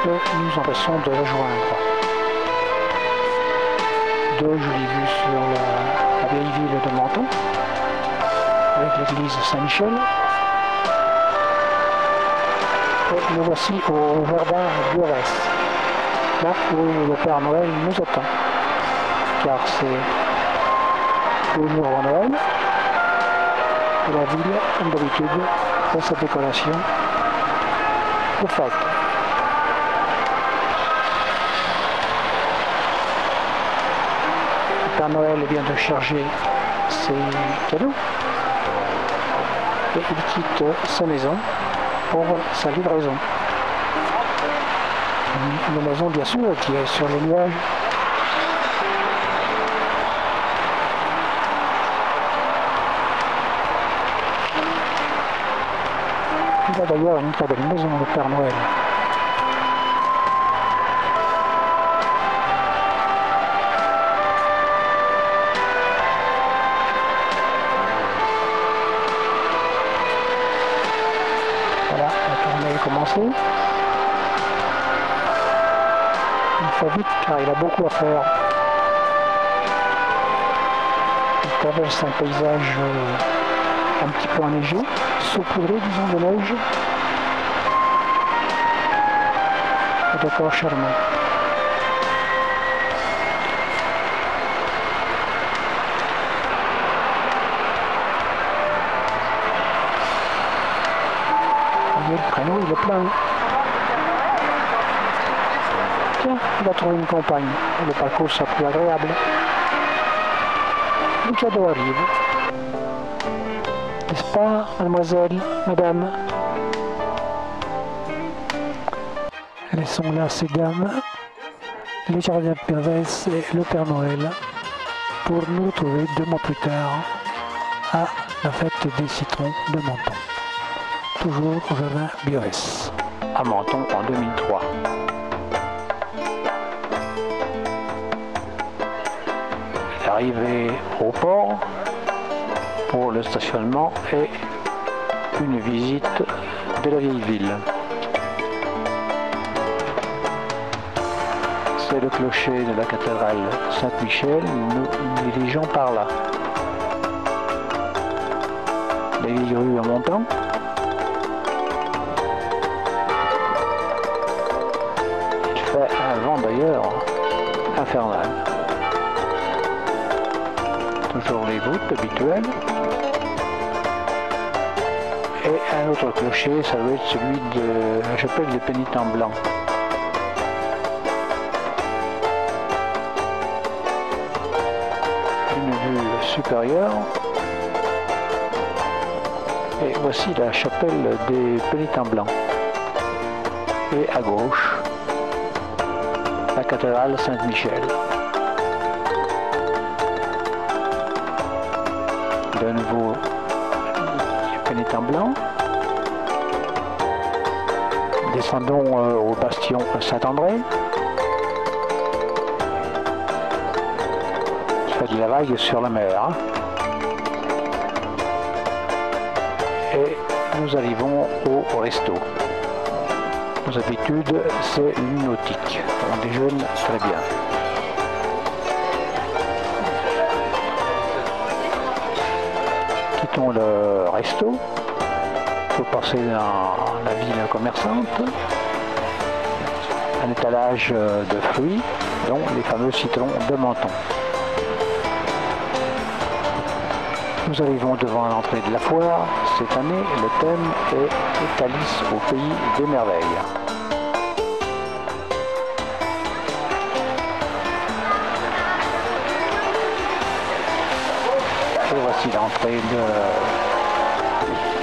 que nous empêchons de rejoindre. Deux jolies vues sur la vieille ville de Menton, avec l'église Saint-Michel. Et nous voici au jardin Biorès, là où le Père Noël nous attend, car c'est le jour avant Noël, et la ville, comme d'habitude, fait sa décoration aux fêtes. Le Père Noël vient de charger ses cadeaux et il quitte sa maison pour sa livraison. Une maison bien sûr qui est sur les nuages. Il a d'ailleurs une très belle maison, le Père Noël. Voilà, la tournée est commencée. Il fait vite car il a beaucoup à faire. Il traverse un paysage un petit peu enneigé, saupoudré disons de neige. Un décor charmant. Le prénom il est plein. Tiens, il a trouvé une compagne. Le parcours sera plus agréable. Le cadeau arrive. N'est-ce pas, mademoiselle, madame? Laissons là ces dames, les jardins Biorès et le Père Noël, pour nous retrouver 2 mois plus tard à la fête des citrons de Menton. Toujours au jardin Biorès. À Menton en 2003. L'arrivée au port pour le stationnement et une visite de la vieille ville. C'est le clocher de la cathédrale Saint-Michel, nous dirigeons par là. Les vieilles rues en montant. Il fait un vent d'ailleurs infernal. Toujours les voûtes habituelles. Et un autre clocher, ça doit être celui de la chapelle des Pénitents Blancs. Une vue supérieure. Et voici la chapelle des Pénitents Blancs. Et à gauche, la cathédrale Saint-Michel. De nouveau, les Pénitents Blancs. Descendons au bastion Saint-André. Fait de la vague sur la mer. Et nous arrivons au resto. Nos habitudes, c'est une nautique. On déjeune très bien. Quittons le resto. Il faut passer dans la ville commerçante. Un étalage de fruits, dont les fameux citrons de Menton. Nous arrivons devant l'entrée de la foire. Cette année, le thème est Thalys au pays des merveilles. Et voici l'entrée de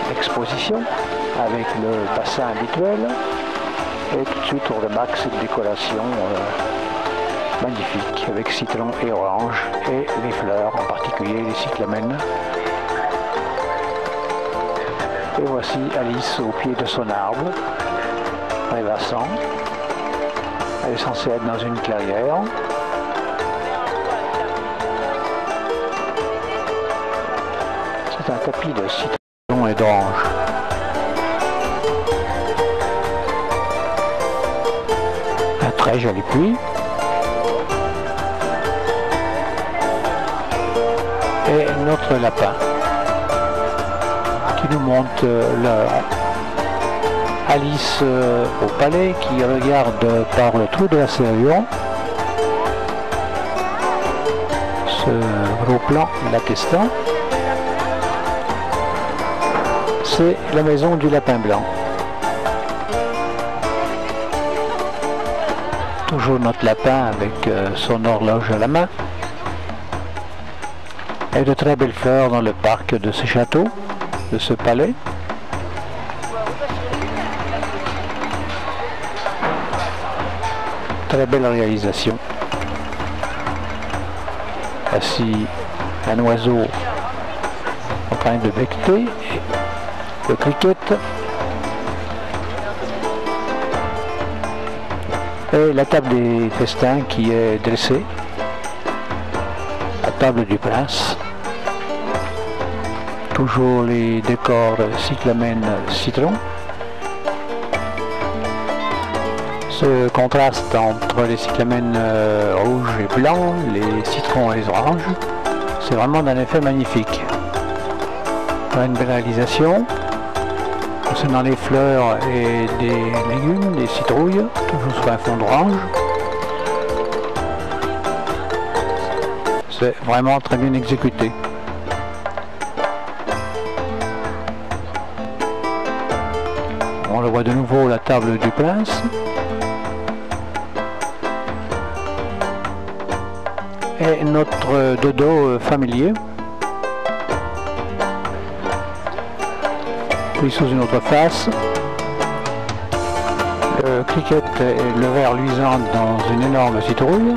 l'exposition avec le bassin habituel. Et tout de suite, on remarque cette décoration magnifique avec citron et orange et les fleurs, en particulier les cyclamènes. Et voici Alice au pied de son arbre, rêvassant. Elle est censée être dans une clairière. C'est un tapis de citron et d'orange. très jolie pluie. Et notre lapin qui nous montre Alice au palais, qui regarde par le trou de la serrure ce gros plan laquestan. C'est la maison du lapin blanc. Toujours notre lapin avec son horloge à la main. Et de très belles fleurs dans le parc de ce château, de ce palais. Très belle réalisation. Ainsi, un oiseau en train de becqueter, le cricket. Et la table des festins qui est dressée. La table du prince. Toujours les décors cyclamen citron. Ce contraste entre les cyclamens rouges et blancs, les citrons et les oranges, c'est vraiment d'un effet magnifique. Une belle réalisation. Concernant les fleurs et des légumes, des citrouilles, toujours sur un fond d'orange. C'est vraiment très bien exécuté. On le voit de nouveau, la table du prince. Et notre dodo familier. Puis sous une autre face. Le cricket et le verre luisant dans une énorme citrouille.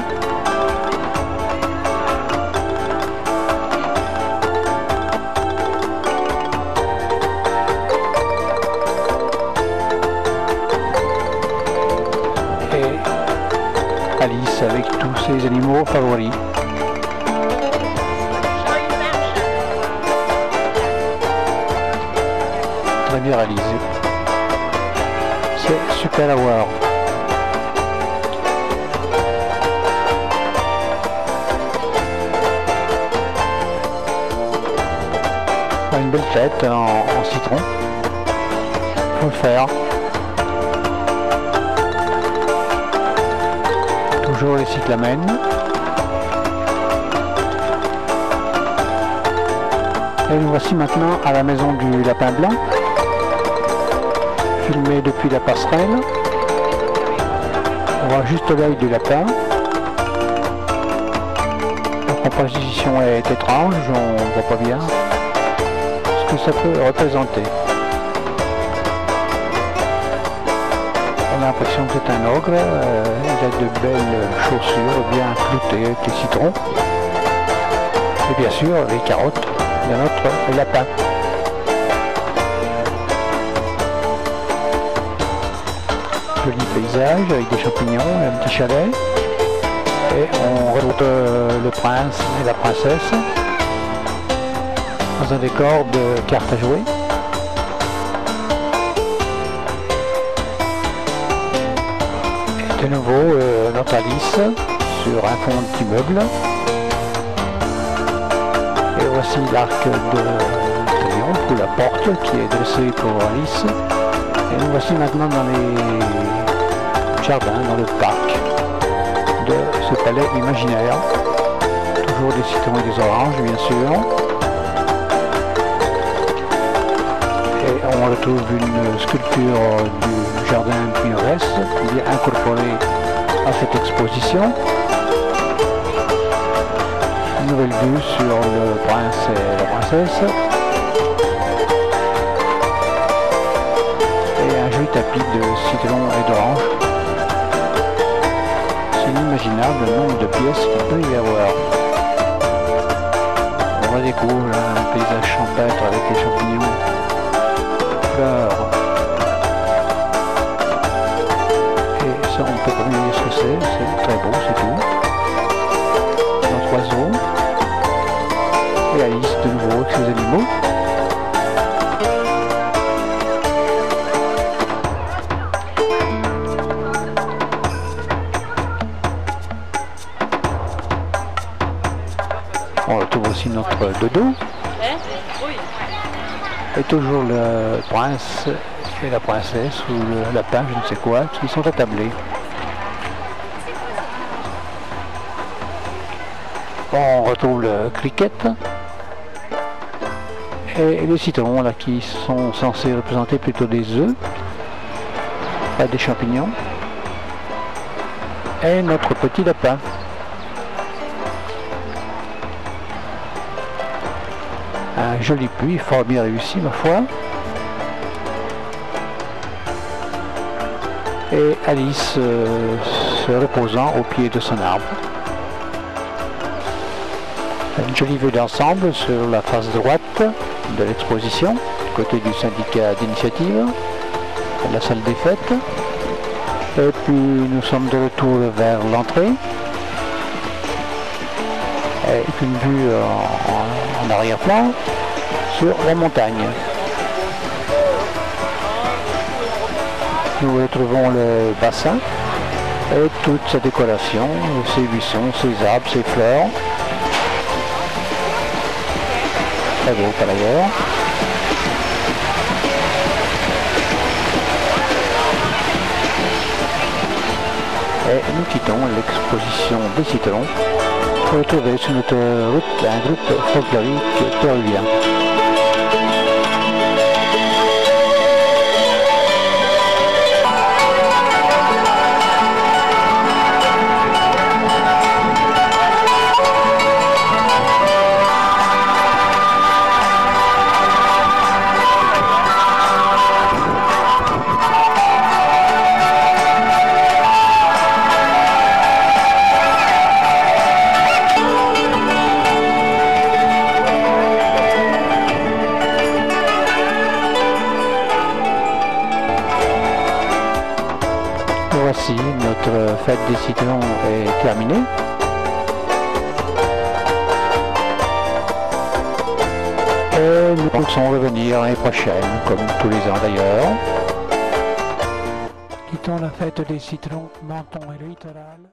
Alice avec tous ses animaux favoris. Très bien réalisé. C'est super à voir. Une belle fête en citron. Faut le faire. Toujours les cyclamens. Et nous voici maintenant à la maison du lapin blanc, filmé depuis la passerelle. On voit juste l'œil du lapin. La composition est étrange, on ne voit pas bien ce que ça peut représenter. On a l'impression que c'est un ogre, il a de belles chaussures bien cloutées avec les citrons. Et bien sûr les carottes de notre lapin. Joli paysage avec des champignons, un petit chalet. Et on retrouve le prince et la princesse dans un décor de cartes à jouer. De nouveau, notre Alice sur un fond d'immeuble. Et voici l'arc de triomphe ou la porte qui est dressée pour Alice. Et nous voici maintenant dans les jardins, dans le parc de ce palais imaginaire. Toujours des citrons et des oranges, bien sûr. Et on retrouve une sculpture du jardin Pinores, bien incorporée à cette exposition. Une nouvelle vue sur le prince et la princesse. Et un joli tapis de citron et d'orange. C'est inimaginable le nombre de pièces qu'il peut y avoir. On redécouvre un paysage champêtre avec les champignons. Et ça, on peut pas dire ce que c'est très beau, c'est tout. Notre oiseau. Et Alice de nouveau avec ses animaux. aussi notre dodo. Et toujours le prince et la princesse ou le lapin, je ne sais quoi, qui sont attablés. On retrouve le cricket et les citrons là qui sont censés représenter plutôt des œufs, pas des champignons. Et notre petit lapin. Un joli puits, fort bien réussi ma foi. Et Alice se reposant au pied de son arbre. Une jolie vue d'ensemble sur la face droite de l'exposition, côté du syndicat d'initiative, la salle des fêtes. Et puis nous sommes de retour vers l'entrée. Avec une vue en arrière-plan sur la montagne. Nous retrouvons le bassin et toute sa décoration, ses buissons, ses arbres, ses fleurs. Très beau par ailleurs. Et nous quittons l'exposition des citrons pour retrouver sur notre route un groupe folklorique péruvien. Voici, notre fête des citrons est terminée. Et nous pensons revenir l'année prochaine, comme tous les ans d'ailleurs. Quittons la fête des citrons, Menton et le littoral.